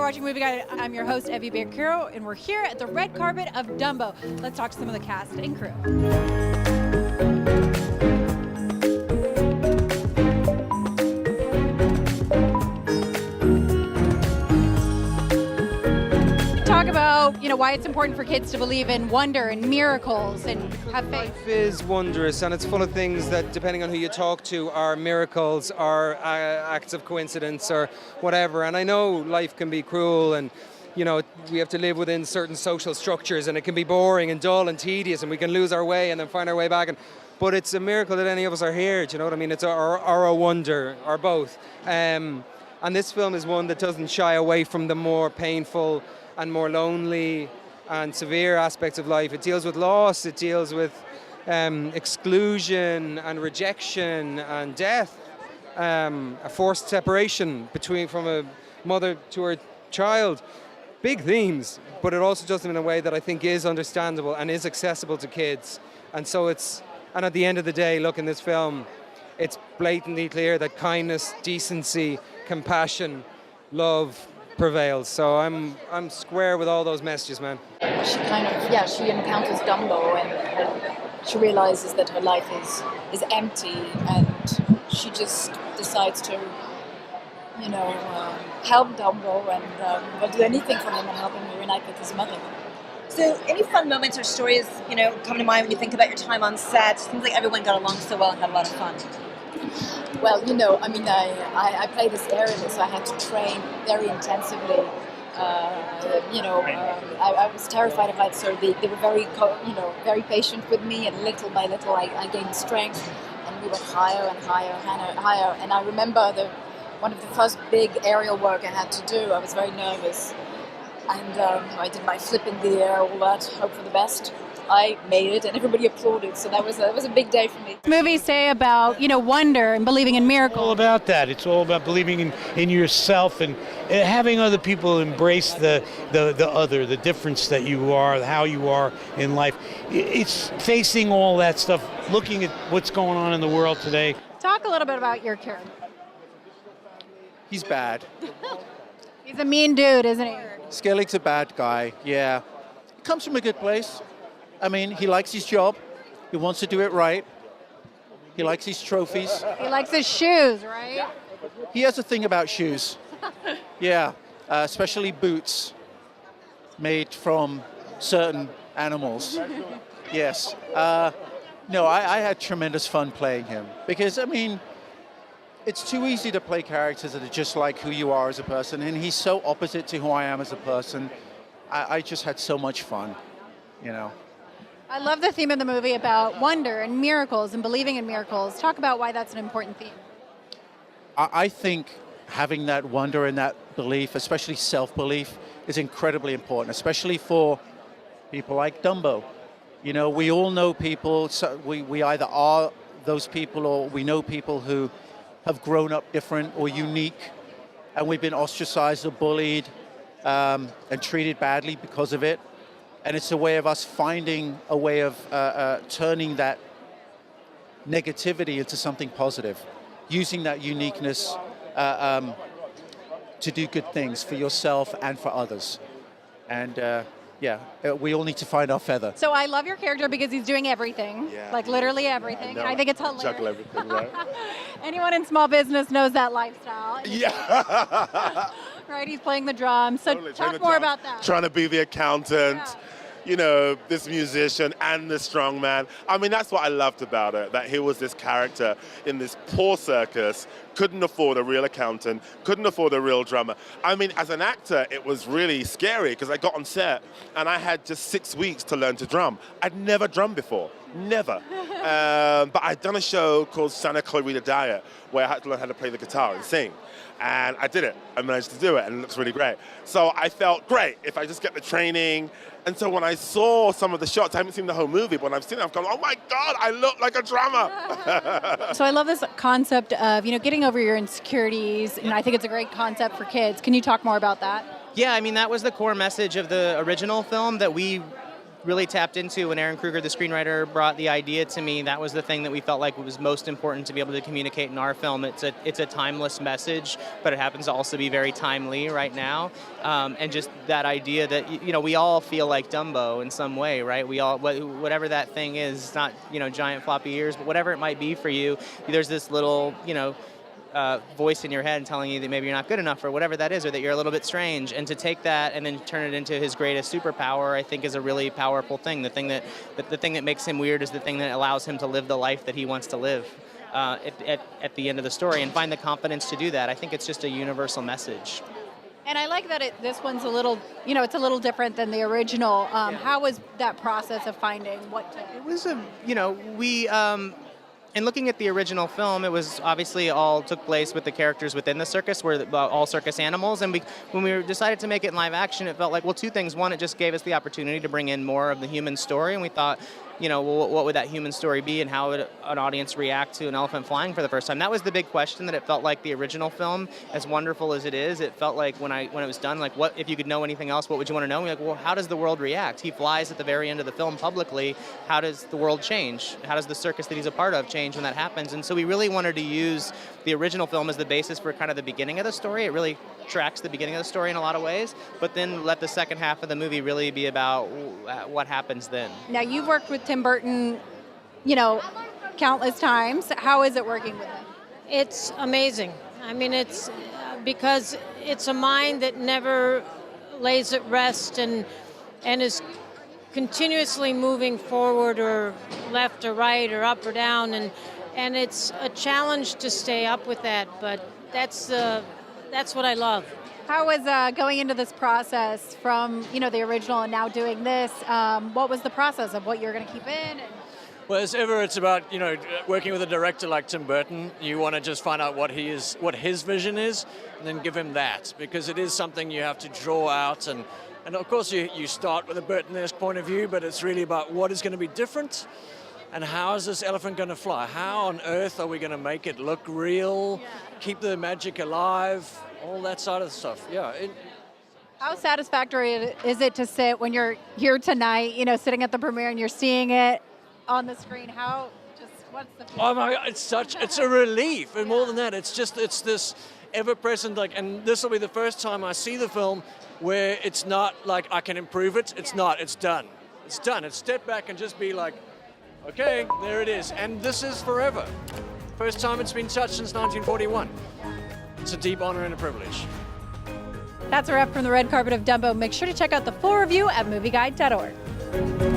watching Movie Guide. I'm your host, Evy Baehr Carroll, and we're here at the red carpet of Dumbo. Let's talk to some of the cast and crew. Talk about, why it's important for kids to believe in wonder and miracles and have faith. Life is wondrous, and it's full of things that, depending on who you talk to, are miracles, are acts of coincidence, or whatever. And I know life can be cruel, and we have to live within certain social structures, and it can be boring and dull and tedious, and we can lose our way and then find our way back. But it's a miracle that any of us are here. Do you know what I mean? It's or a wonder, or both. And this film is one that doesn't shy away from the more painful and more lonely and severe aspects of life. It deals with loss, it deals with exclusion and rejection and death, a forced separation from a mother to her child. Big themes, but it also does them in a way that I think is understandable and is accessible to kids. And at the end of the day, look, in this film, it's blatantly clear that kindness, decency, compassion, love prevails. So I'm square with all those messages, man. She encounters Dumbo and she realizes that her life is empty, and she just decides to, help Dumbo and will do anything for him and help him reunite with his mother. So any fun moments or stories, come to mind when you think about your time on set? Seems like everyone got along so well and had a lot of fun. Well, I play this area, so I had to train very intensively. I was terrified of heights, so they were very patient with me, and little by little I gained strength, and we went higher and higher and higher. And I remember one of the first big aerial work I had to do. I was very nervous, and I did my flip in the air, all that, hope for the best. I made it, and everybody applauded, so that was a big day for me. Movies say about, wonder and believing in miracles. All about that. It's all about believing in yourself and having other people embrace the other, the difference that you are, how you are in life. It's facing all that stuff, looking at what's going on in the world today. Talk a little bit about your character. He's bad. He's a mean dude, isn't he? Skellig's a bad guy, yeah. He comes from a good place. I mean, he likes his job. He wants to do it right. He likes his trophies. He likes his shoes, right? He has a thing about shoes. Yeah, especially boots made from certain animals. Yes. No, I had tremendous fun playing him because, it's too easy to play characters that are just like who you are as a person, and he's so opposite to who I am as a person. I just had so much fun, I love the theme of the movie about wonder and miracles and believing in miracles. Talk about why that's an important theme. I think having that wonder and that belief, especially self-belief, is incredibly important, especially for people like Dumbo. We all know people, so we either are those people or we know people who have grown up different or unique, and we've been ostracized or bullied and treated badly because of it. And it's a way of us finding a way of turning that negativity into something positive, using that uniqueness to do good things for yourself and for others. And we all need to find our feather. So I love your character because he's doing everything, like literally everything. And I think it's hilarious. Juggle everything, right? Anyone in small business knows that lifestyle. Yeah. Right, he's playing the drums. So Totally, talk more about that. Trying to be the accountant. This musician and the strongman. That's what I loved about it, that he was this character in this poor circus, couldn't afford a real accountant, couldn't afford a real drummer. As an actor, it was really scary because I got on set and I had just 6 weeks to learn to drum. I'd never drummed before, never. But I'd done a show called Santa Clarita Diet where I had to learn how to play the guitar and sing. And I did it. I managed to do it, and it looks really great. So I felt great if I just get the training. And so when I saw some of the shots, I haven't seen the whole movie, but when I've seen it, I've gone, oh my God, I look like a drummer. So I love this concept of, getting over your insecurities, and I think it's a great concept for kids. Can you talk more about that? Yeah, that was the core message of the original film, that we really tapped into when Aaron Kruger, the screenwriter, brought the idea to me. That was the thing that we felt like was most important to be able to communicate in our film. It's a timeless message, but it happens to also be very timely right now. And just that idea that, you know, we all feel like Dumbo in some way, right? We all, whatever that thing is, it's not, you know, giant floppy ears, but whatever it might be for you, there's this little, you know, voice in your head telling you that maybe you're not good enough or whatever that is, or that you're a little bit strange. And to take that and then turn it into his greatest superpower, I think is a really powerful thing. The thing that makes him weird is the thing that allows him to live the life that he wants to live at the end of the story, and find the confidence to do that. I think it's just a universal message. And I like that this one's a little, you know, it's a little different than the original. How was that process of finding what to do? It was we in looking at the original film, it was obviously all took place with the characters within the circus, were all circus animals. And when we decided to make it in live action, it felt like, well, two things. One, it just gave us the opportunity to bring in more of the human story. And we thought, you know, well, what would that human story be, and how would an audience react to an elephant flying for the first time? That was the big question. That it felt like the original film, as wonderful as it is, it felt like when it was done, like, what if you could know anything else? What would you want to know? And we're like, well, how does the world react? He flies at the very end of the film publicly. How does the world change? How does the circus that he's a part of change when that happens? And so we really wanted to use the original film as the basis for kind of the beginning of the story. It really tracks the beginning of the story in a lot of ways, but then let the second half of the movie really be about what happens then. Now, you've worked with Tim Burton, you know, countless times. How is it working with him? It's amazing. I mean, it's because it's a mind that never lays at rest and is continuously moving forward or left or right or up or down, and it's a challenge to stay up with that, but that's what I love. How was going into this process from, you know, the original and now doing this? What was the process of what you're going to keep in? Well, as ever, it's about, you know, working with a director like Tim Burton. You want to just find out what his vision is, and then give him that, because it is something you have to draw out. And of course, you start with a Burton-esque point of view, but it's really about what is going to be different. And how is this elephant going to fly? How on earth are we going to make it look real, keep the magic alive, all that side of the stuff? Yeah. How satisfactory is it to sit when you're here tonight, you know, sitting at the premiere and you're seeing it on the screen? What's the feeling? Oh my God, it's a relief. And more than that, it's this ever-present, like, and this will be the first time I see the film where it's not like I can improve it. It's not, it's done. It's done. It's step back and just be like, okay, there it is. And this is forever. First time it's been touched since 1941. It's a deep honor and a privilege. That's a wrap from the red carpet of Dumbo. Make sure to check out the full review at movieguide.org.